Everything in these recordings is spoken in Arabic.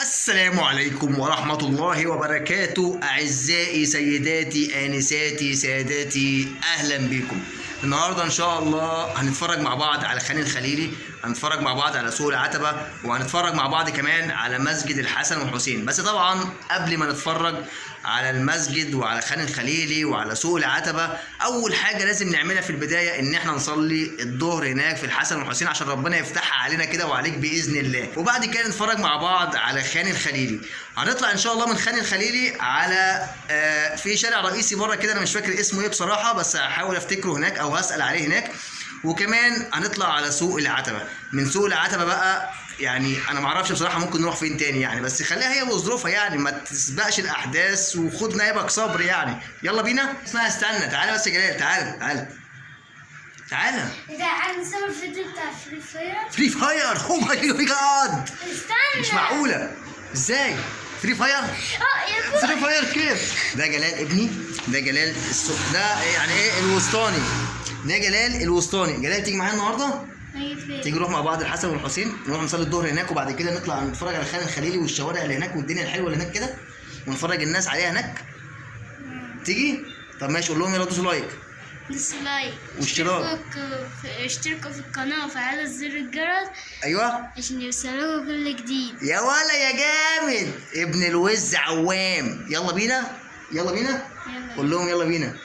السلام عليكم ورحمة الله وبركاته. أعزائي سيداتي آنساتي ساداتي، أهلا بكم. النهاردة إن شاء الله هنتفرج مع بعض على خان الخليلي، هنتفرج مع بعض على سوق العتبة، وهنتفرج مع بعض كمان على مسجد الحسن والحسين. بس طبعا قبل ما نتفرج على المسجد وعلى خان الخليلي وعلى سوق العتبة، أول حاجة لازم نعملها في البداية إن إحنا نصلي الظهر هناك في الحسن والحسين عشان ربنا يفتحها علينا كده وعليك بإذن الله. وبعد كده نتفرج مع بعض على خان الخليلي. هنطلع إن شاء الله من خان الخليلي على في شارع رئيسي بره كده، أنا مش فاكر اسمه إيه بصراحة، بس هحاول أفتكره هناك أو هسأل عليه هناك. وكمان هنطلع على سوق العتبة. من سوق العتبة بقى يعني انا ما اعرفش بصراحه ممكن نروح فين تاني يعني، بس خليها هي وظروفها يعني، ما تسبقش الاحداث وخد نايبك صبر يعني. يلا بينا. اسمها استنى، تعالى بس يا جلال، تعالى ده عايز نصور الفيديو بتاع فري فاير. فري فاير. او ماي جاد، استنى، مش معقوله. ازاي فري فاير؟ يا فري فاير كيف؟ ده جلال ابني، ده جلال ده يعني ايه الوسطاني، ده جلال الوسطاني. جلال تيجي معايا النهارده؟ تيجي نروح مع بعض الحسن والحسين، نروح نصلي الظهر هناك، وبعد كده نطلع نتفرج على خان الخليلي والشوارع اللي هناك والدنيا الحلوه اللي هناك كده، ونفرج الناس عليها هناك. تيجي؟ طب ماشي، قول لهم يلا دوسوا لايك. دوسوا لايك واشتراك. اشتركوا في القناه وفعلوا زر الجرس. ايوه عشان يوصلوا كل جديد. يا ولا يا جامد ابن الوز عوام. يلا بينا. قول لهم يلا بينا.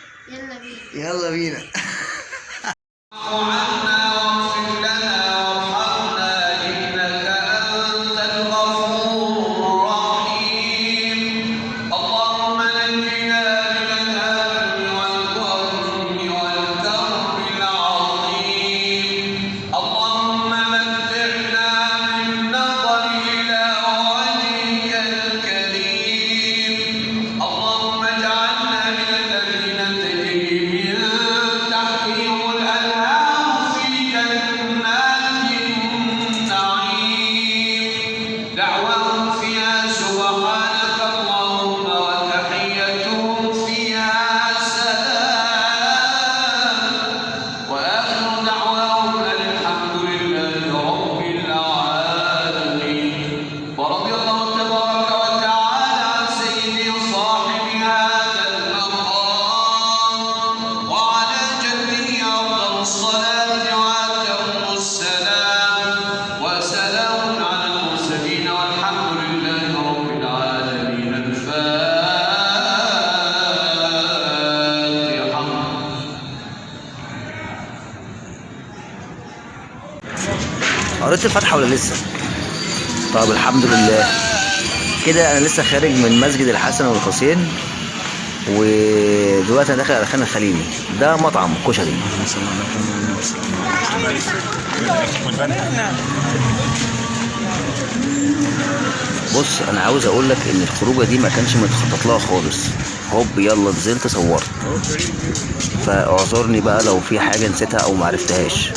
يلا بينا. قريت الفاتحة ولا لسه؟ طب الحمد لله. كده انا لسه خارج من مسجد الحسن والحسين، ودلوقتي انا داخل على خان الخليلي. ده مطعم كشري. بص انا عاوز اقول لك ان الخروجه دي ما كانش متخطط لها خالص، هوب يلا نزلت صورت، فاعذرني بقى لو في حاجه نسيتها او معرفتهاش.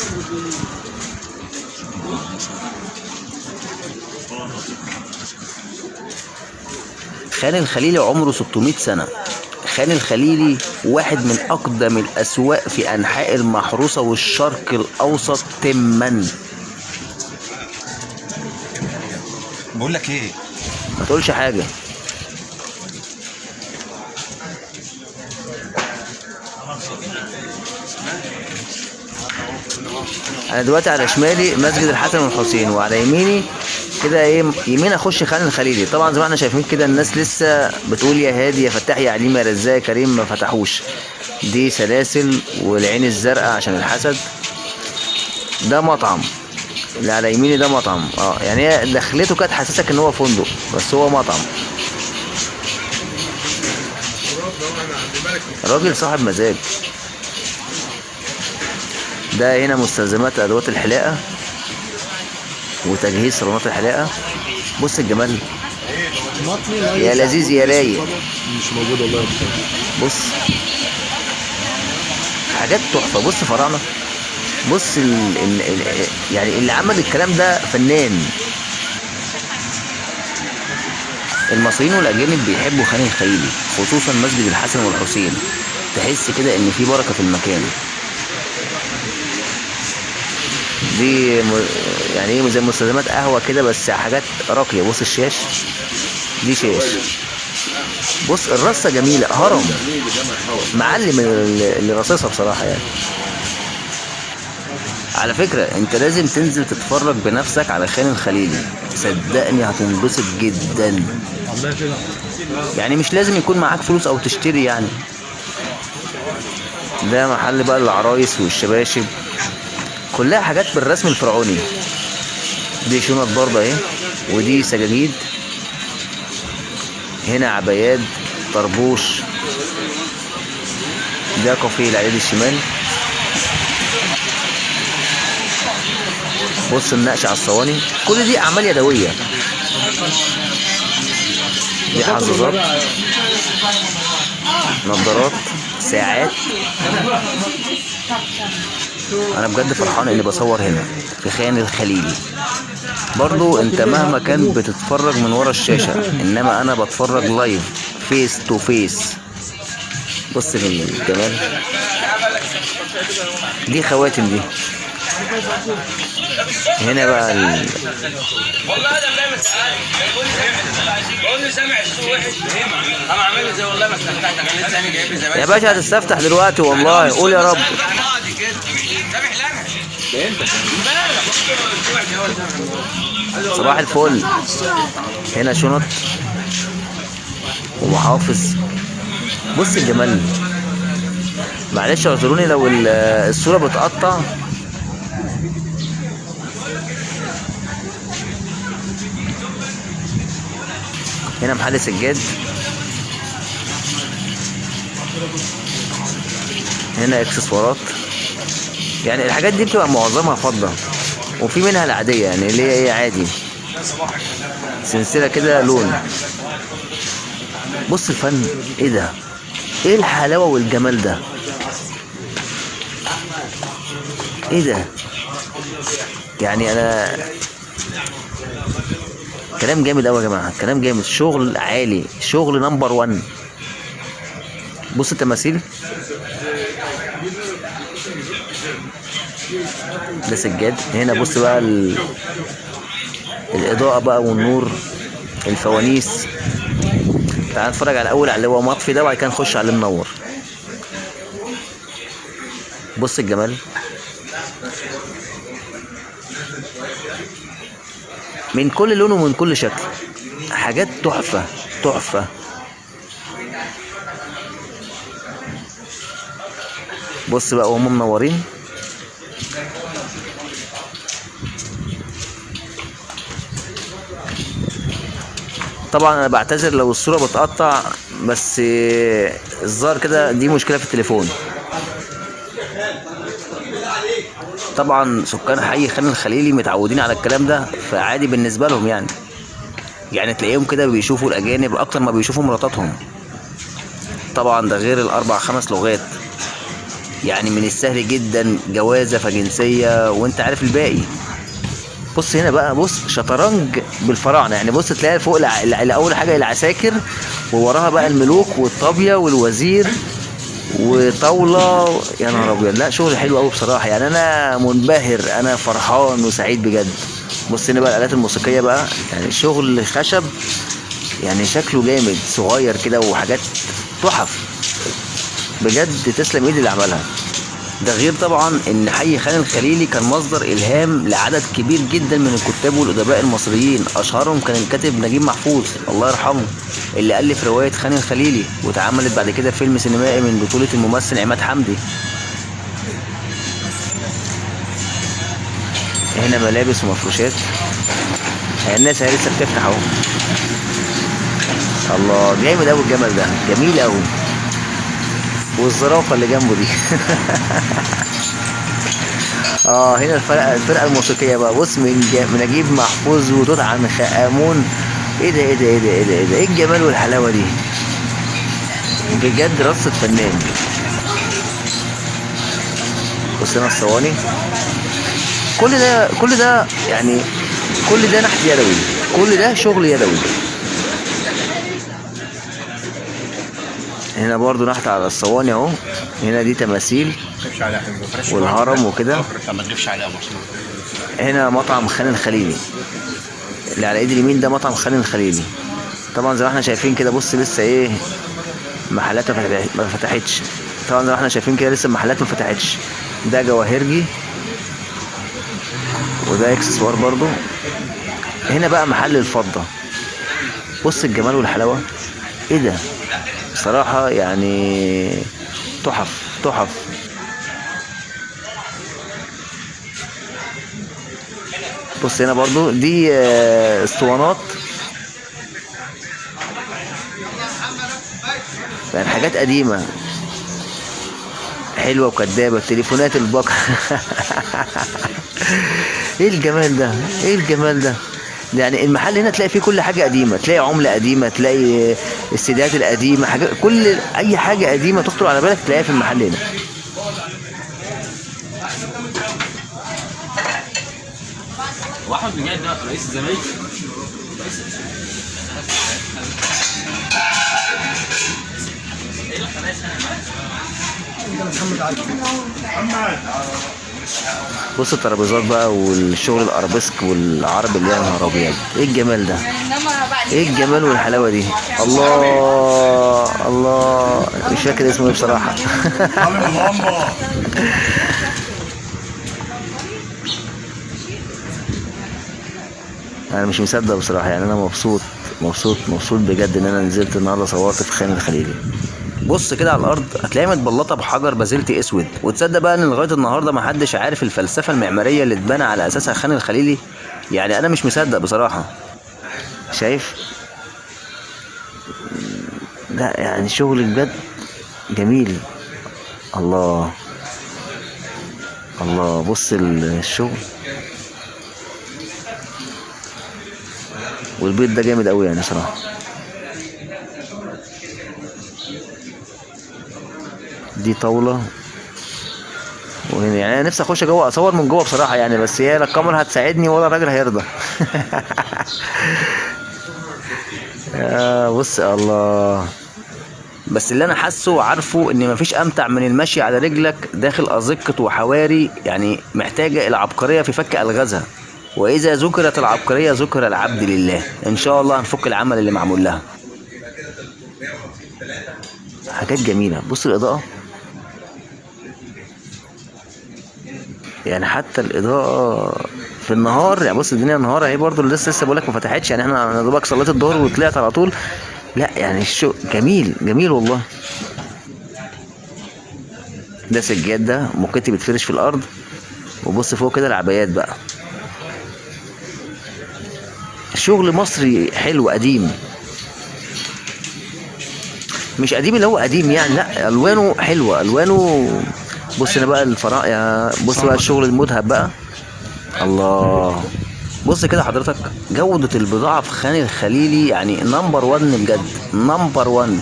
خان الخليلي عمره 600 سنة. خان الخليلي واحد من أقدم الأسواق في أنحاء المحروسة والشرق الأوسط تماً. بقول لك إيه؟ ما تقولش حاجة. أنا دلوقتي على شمالي مسجد الحسن والحسين، وعلى يميني كده ايه يمين اخش خان الخليلي. طبعا زي ما احنا شايفين كده الناس لسه بتقول يا هادي يا فتاح يا عليم يا رزاق يا كريم، ما فتحوش. دي سلاسل والعين الزرقاء عشان الحسد. ده مطعم اللي على يميني، ده مطعم يعني هي دخلته كانت حاسسك ان هو فندق بس هو مطعم. راجل صاحب مزاج. ده هنا مستلزمات ادوات الحلاقه وتجهيز صالونات الحلاقه. بص الجمال يا لذيذ يا رايق. مش موجود والله. بص حاجات تحفه. بص فراعنه. بص يعني اللي عمل الكلام ده فنان. المصريين والاجانب بيحبوا خان الخليلي، خصوصا مسجد الحسن والحسين. تحس كده ان في بركه في المكان. دي يعني ايه زي مستلزمات قهوه كده بس حاجات راقيه. بص الشاش، دي شاش. بص الرصه جميله، هرم معلم اللي راصصها بصراحه يعني. على فكره انت لازم تنزل تتفرج بنفسك على خان الخليلي، صدقني هتنبسط جدا. يعني مش لازم يكون معاك فلوس او تشتري يعني. ده محل بقى العرايس والشباشب، كلها حاجات بالرسم الفرعوني. دي شنط برضه اهي، ودي سجاجيد. هنا عبايات، طربوش. ده كافيه اللي على اليد الشمال. بص النقش على الصواني، كل دي اعمال يدويه. دي حظاظات، نظارات، ساعات. انا بجد فرحان اني بصور هنا في خان الخليلي. برضو انت مهما كان بتتفرج من ورا الشاشة، انما انا بتفرج لايف فيس تو فيس. بص في الجمال. دي خواتم دي. هنا بقى والله انا فاهم السؤال بقول لي سامع السوق وحش انا عامل زي والله ما استفتحتك انا لسه انا جايب لي زمان يا باشا هتستفتح دلوقتي والله. قول يا رب. سامح لمح صباح الفل. هنا شنط ومحافظ. بص الجمال. معلش اعذروني لو الصورة بتقطع. هنا محل سجاد. هنا اكسسوارات، يعني الحاجات دي بتبقى معظمها فضة، وفي منها العادية يعني اللي هي ايه عادي، سلسلة كده لون. بص الفن، ايه ده؟ ايه الحلاوة والجمال ده؟ ايه ده؟ يعني انا كلام جامد اوي يا جماعة، كلام جامد، شغل عالي، شغل نمبر 1. بص التماثيل، ده سجاد. هنا بص بقى الإضاءة بقى والنور، الفوانيس. تعال نتفرج على الأول على اللي هو مطفي ده، وبعد كده نخش على اللي منور. بص الجمال. من كل لون ومن كل شكل، حاجات تحفة تحفة. بص بقى وهم منورين. طبعا انا بعتذر لو الصورة بتقطع، بس الظاهر كده دي مشكلة في التليفون. طبعا سكان حي خان الخليلي متعودين على الكلام ده، فعادي بالنسبة لهم يعني تلاقيهم كده بيشوفوا الأجانب أكتر ما بيشوفوا مراتاتهم. طبعا ده غير الأربع 5 لغات، يعني من السهل جدا جوازة فجنسية وانت عارف الباقي. بص هنا بقى، بص شطرنج بالفراعنة يعني. بص تلاقي فوق أول حاجة العساكر، ووراها بقى الملوك والطابية والوزير وطاولة. يا نهار أبيض، لا شغل حلو أوي بصراحة يعني. أنا منبهر، أنا فرحان وسعيد بجد. بص هنا بقى الآلات الموسيقية بقى، يعني شغل خشب يعني شكله جامد، صغير كده وحاجات تحف بجد، تسلم ايدي اللي عملها. ده غير طبعا ان حي خان الخليلي كان مصدر الهام لعدد كبير جدا من الكتاب والادباء المصريين، اشهرهم كان الكاتب نجيب محفوظ الله يرحمه، اللي الف روايه خان الخليلي، واتعملت بعد كده فيلم سينمائي من بطوله الممثل عماد حمدي. هنا ملابس ومفروشات. الناس هي لسه بتفتح اهو. الله جامد اوي الجمل ده، جميل اوي. والزرافه اللي جنبه دي هنا الفرقه الموسيقيه بقى. بص من نجيب محفوظ وتوت عنخ امون. ايه ده ايه ده ايه ده ايه ده ايه ده، ايه الجمال والحلاوه دي بجد، رصة فنان. بص هنا الصواني، كل ده يعني، كل ده نحت يدوي، كل ده شغل يدوي. هنا برضو نحت على الصواني اهو. هنا دي تماثيل والهرم وكده. ما تغيبش عليها هنا مطعم خان الخليلي اللي على ايد اليمين، ده مطعم خان الخليلي. طبعا زي ما احنا شايفين كده، بص لسه ايه، محلات ما فتحتش. طبعا زي ما احنا شايفين كده لسه المحلات ما فتحتش. ده جواهرجي وده اكسسوار برضو. هنا بقى محل الفضة. بص الجمال والحلاوة، ايه ده بصراحة يعني، تحف تحف. بص هنا برضو دي اسطوانات، يعني حاجات قديمة حلوة وكدابة. تليفونات البكر ايه الجمال ده، ايه الجمال ده. يعني المحل هنا تلاقي فيه كل حاجة قديمة، تلاقي عملة قديمة، تلاقي السيديات القديمة، حاجات كل أي حاجة قديمة تخطر على بالك تلاقيها في المحل هنا. واحد من جاي ده رئيس الزمالك. بص الترابيزات بقى والشغل الارابيسك والعرب اللي يا نهار ابيض، ايه الجمال ده، ايه الجمال والحلاوه دي. الله الله، مش فاكر اسمه ايه بصراحه انا مش مصدق بصراحه، يعني انا مبسوط مبسوط مبسوط بجد ان انا نزلت النهارده صورت في خان الخليلي. بص كده على الارض هتلاقيها متبلطه بحجر بازلتي اسود. وتصدق بقى ان لغايه النهارده ما حدش عارف الفلسفه المعماريه اللي اتبنى على اساسها خان الخليلي. يعني انا مش مصدق بصراحه. شايف، لا يعني شغل بجد جميل. الله الله، بص الشغل. والبيت ده جامد قوي يعني صراحه. دي طاوله، وهنا يعني انا نفسي اخش جوه اصور من جوه بصراحه يعني، بس هي لا الكاميرا هتساعدني ولا الراجل هيرضى بص الله. بس اللي انا حاسه وعارفه ان مفيش امتع من المشي على رجلك داخل ازقه وحواري، يعني محتاجه العبقريه في فك الغازها. واذا ذكرت العبقريه ذكر العبد لله. ان شاء الله هنفك العمل اللي معمول لها. حاجات جميله. بص الاضاءه، يعني حتى الاضاءه في النهار، يعني بص الدنيا نهار اهي برضو، لسه بقول لك ما فتحتش يعني. انا دوبك صليت الظهر وطلعت على طول. لا يعني الشغل جميل جميل والله. ده سجاد، ده موكيتي بتفرش في الارض. وبص فوق كده العبايات بقى. شغل مصري حلو قديم، مش قديم اللي هو قديم يعني، لا الوانه حلوه الوانه. بص هنا بقى يا بص بقى الشغل المذهب بقى. الله، بص كده حضرتك، جودة البضاعة في خان الخليلي يعني نمبر 1 بجد، نمبر 1.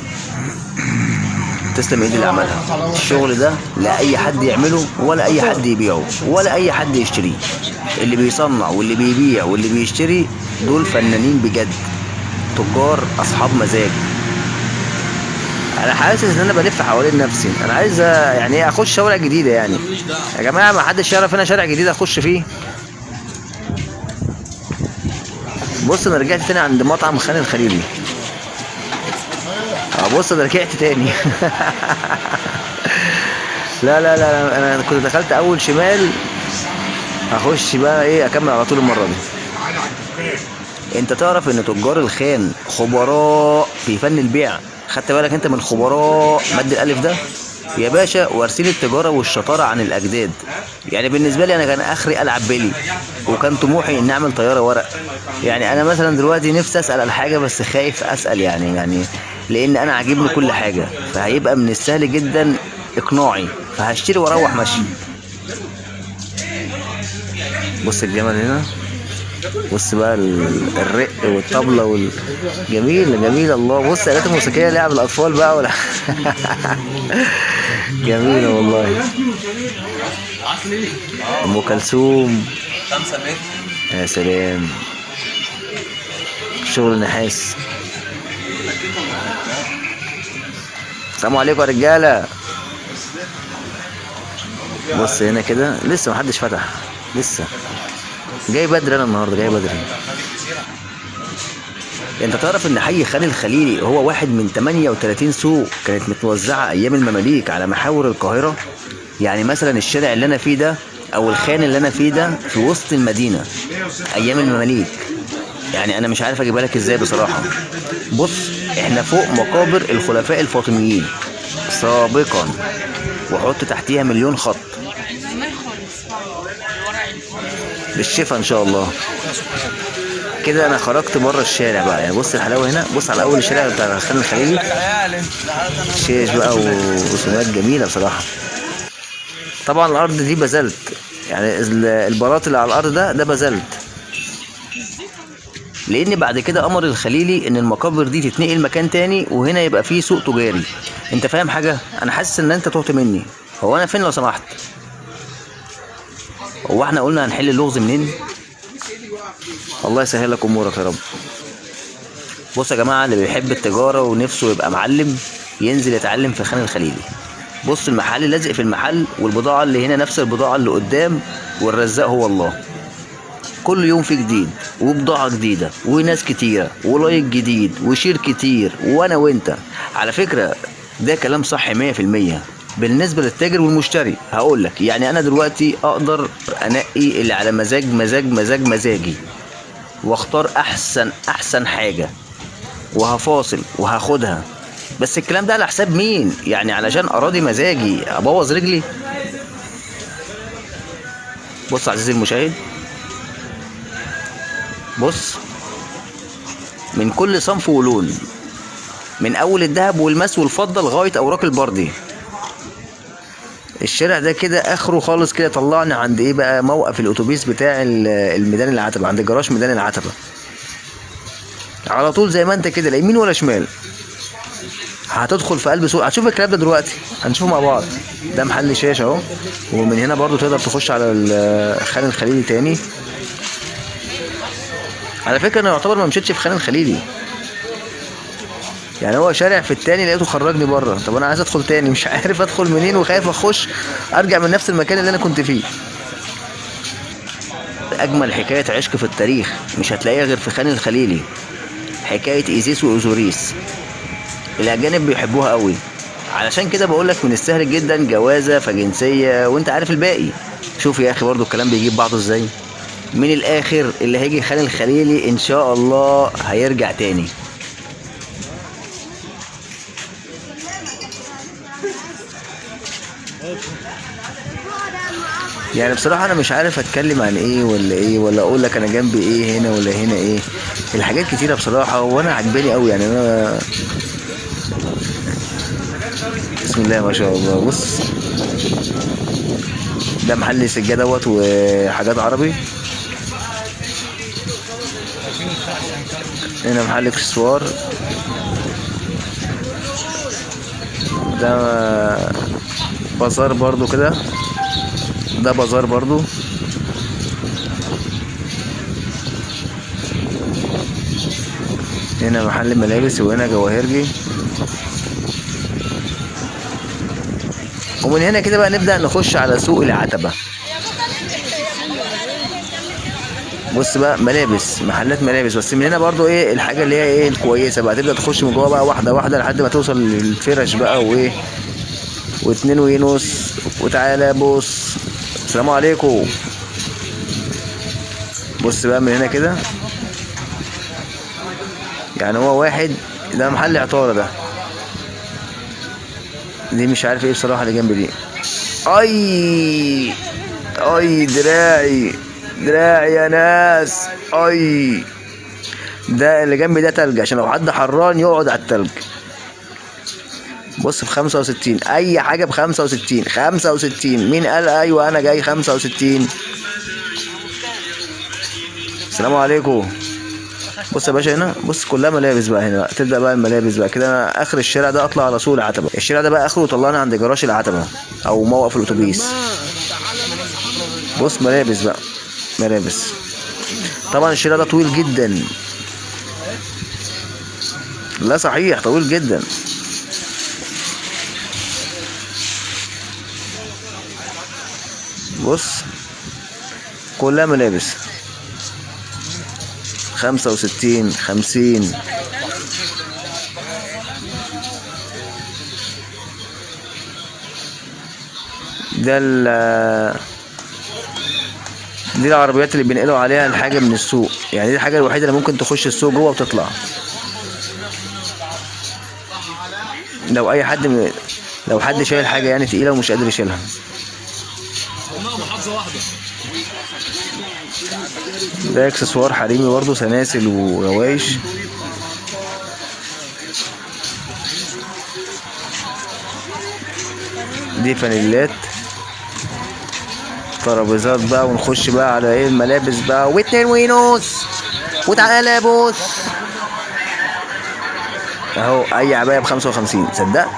تسلم ايدي اللي عملها. الشغل ده لا اي حد يعمله ولا اي حد يبيعه ولا اي حد يشتريه. اللي بيصنع واللي بيبيع واللي بيشتري دول فنانين بجد، تجار اصحاب مزاج. انا حاسس ان انا بلف حوالين نفسي. انا عايز يعني ايه اخش شوارع جديده يعني. يا جماعه ما حدش يعرف هنا شارع جديد اخش فيه. بص انا رجعت تاني عند مطعم خان الخليلي. بص انا رجعت تاني لا لا لا، انا كنت دخلت اول شمال، هخش بقى ايه اكمل على طول المره دي. انت تعرف ان تجار الخان خبراء في فن البيع؟ خدت بالك انت من خبراء مد الالف ده يا باشا؟ وارثين التجاره والشطاره عن الاجداد. يعني بالنسبه لي انا كان اخري العب بيلي، وكان طموحي اني اعمل طياره ورق. يعني انا مثلا دلوقتي نفسي اسال على حاجه بس خايف اسال يعني لان انا عاجبني كل حاجه، فهيبقى من السهل جدا اقناعي، فهشتري واروح ماشي. بص الجمال هنا، بص بقى الرق والطبلة جميل جميل. الله، بص الآلات الموسيقية لعب الأطفال بقى ولا جميلة والله. أم كلثوم 5 متر. يا سلام، شغل نحاس. السلام عليكم يا رجالة. بص هنا كده لسه محدش فتح لسه. جاي بدري انا النهارده، جاي بدري. انت تعرف ان حي خان الخليلي هو واحد من 38 سوق كانت متوزعه ايام المماليك على محاور القاهره؟ يعني مثلا الشارع اللي انا فيه ده او الخان اللي انا فيه ده في وسط المدينه ايام المماليك. يعني انا مش عارف اجيبها لك ازاي بصراحه. بص، احنا فوق مقابر الخلفاء الفاطميين سابقا، وحط تحتيها مليون خط. بالشفا ان شاء الله. كده انا خرجت بره الشارع بقى. يعني بص الحلاوه هنا، بص على اول الشارع بتاع خان الخليلي، شيش بقى ورسومات جميله بصراحه. طبعا الارض دي بازلت، يعني البلاط اللي على الارض ده بازلت، لان بعد كده امر الخليلي ان المقابر دي تتنقل مكان تاني وهنا يبقى فيه سوق تجاري. انت فاهم حاجه؟ انا حاسس ان انت تهت مني. هو انا فين لو سمحت؟ هو احنا قلنا هنحل اللغز منين؟ الله يسهل لك امورك يا رب. بص يا جماعه، اللي بيحب التجاره ونفسه يبقى معلم ينزل يتعلم في خان الخليلي. بص، المحل لازق في المحل، والبضاعه اللي هنا نفس البضاعه اللي قدام، والرزاق هو الله. كل يوم في جديد وبضاعه جديده وناس كتيره ولايك جديد وشير كتير وانا وانت. على فكره ده كلام صح 100%. بالنسبه للتاجر والمشتري هقول لك، يعني انا دلوقتي اقدر انقي اللي على مزاجي، واختار احسن حاجه وهفاصل وهاخدها. بس الكلام ده على حساب مين؟ يعني علشان اراضي مزاجي ابوظ رجلي؟ بص عزيزي المشاهد، بص، من كل صنف ولون، من اول الذهب والماس والفضه لغايه اوراق البردي. الشارع ده كده اخره خالص كده طلعني عند ايه بقى؟ موقف الاتوبيس بتاع الميدان العتبه، عند جراج ميدان العتبه. على طول زي ما انت كده، لا يمين ولا شمال. هتدخل في قلب سوق، هتشوف الكلام ده دلوقتي، هنشوفه مع بعض. ده محل شاشه اهو، ومن هنا برضو تقدر تخش على خان الخليلي تاني. على فكره انا يعتبر ما مشيتش في خان الخليلي، يعني هو شارع في التاني لقيته خرجني بره. طب انا عايز ادخل تاني، مش عارف ادخل منين، وخايف اخش ارجع من نفس المكان اللي انا كنت فيه. اجمل حكايه عشق في التاريخ مش هتلاقيها غير في خان الخليلي، حكايه ايزيس واوزوريس. الاجانب بيحبوها قوي، علشان كده بقولك من السهل جدا جوازه فجنسيه وانت عارف الباقي. شوف يا اخي برضو الكلام بيجيب بعضه ازاي. من الاخر اللي هيجي خان الخليلي ان شاء الله هيرجع تاني. يعني بصراحة أنا مش عارف أتكلم عن إيه ولا أقول لك أنا جنبي إيه هنا ولا هنا إيه. الحاجات كتيرة بصراحة وأنا عجباني أوي. يعني أنا بسم الله ما شاء الله. بص، ده محل سجادة دوت وحاجات عربي. هنا محل اكسسوار. ده بازار برضو كده، ده بازار برضو. هنا محل ملابس وهنا جواهرجي. ومن هنا كده بقى نبدأ نخش على سوق العتبة. بص بقى، ملابس، محلات ملابس. بس من هنا برضو ايه الحاجة اللي هي ايه الكويسة بقى، تبدأ تخش من جوه بقى واحدة واحدة لحد ما توصل للفرش بقى وايه واتنين وينوس. وتعالى بص، السلام عليكم. بص بقى من هنا كده، يعني هو واحد. ده محل عطارة ده. دي مش عارف ايه بصراحة اللي جنب دي. اي دراعي يا ناس. ده اللي جنبي ده تلج، عشان لو حد حران يقعد على التلج. بص، ب65 اي حاجة ب65. 65 مين قال ايوه انا جاي 65؟ السلام عليكم. بص يا باشا، هنا بص كلها ملابس بقى. هنا بقى تبدأ بقى الملابس بقى كده. انا اخر الشارع ده اطلع على سوق العتبة. الشارع ده بقى اخره طلعنا عند جراج العتبة او موقف الاتوبيس. بص ملابس بقى، ملابس. طبعا الشارع ده طويل جدا، لا صحيح طويل جدا. بص كلها ملابس. 65 50. دي العربيات اللي بينقلوا عليها الحاجة من السوق، يعني دي الحاجة الوحيدة اللي ممكن تخش السوق جوه وتطلع. لو حد شايل حاجة يعني تقيلة ومش قادر يشيلها. ده اكسسوار حريمي برضه، سلاسل وغوايش. دي فانيلات، ترابيزات بقى. ونخش بقى على ايه؟ الملابس بقى. واتنين وينوس وتعالى بص اهو، اي عباية ب55. صدقت؟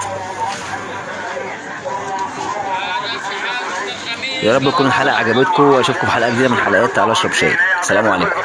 يا رب تكون الحلقة عجبتكم، واشوفكم في حلقة جديدة من حلقات تعالى اشرب شاي. السلام عليكم.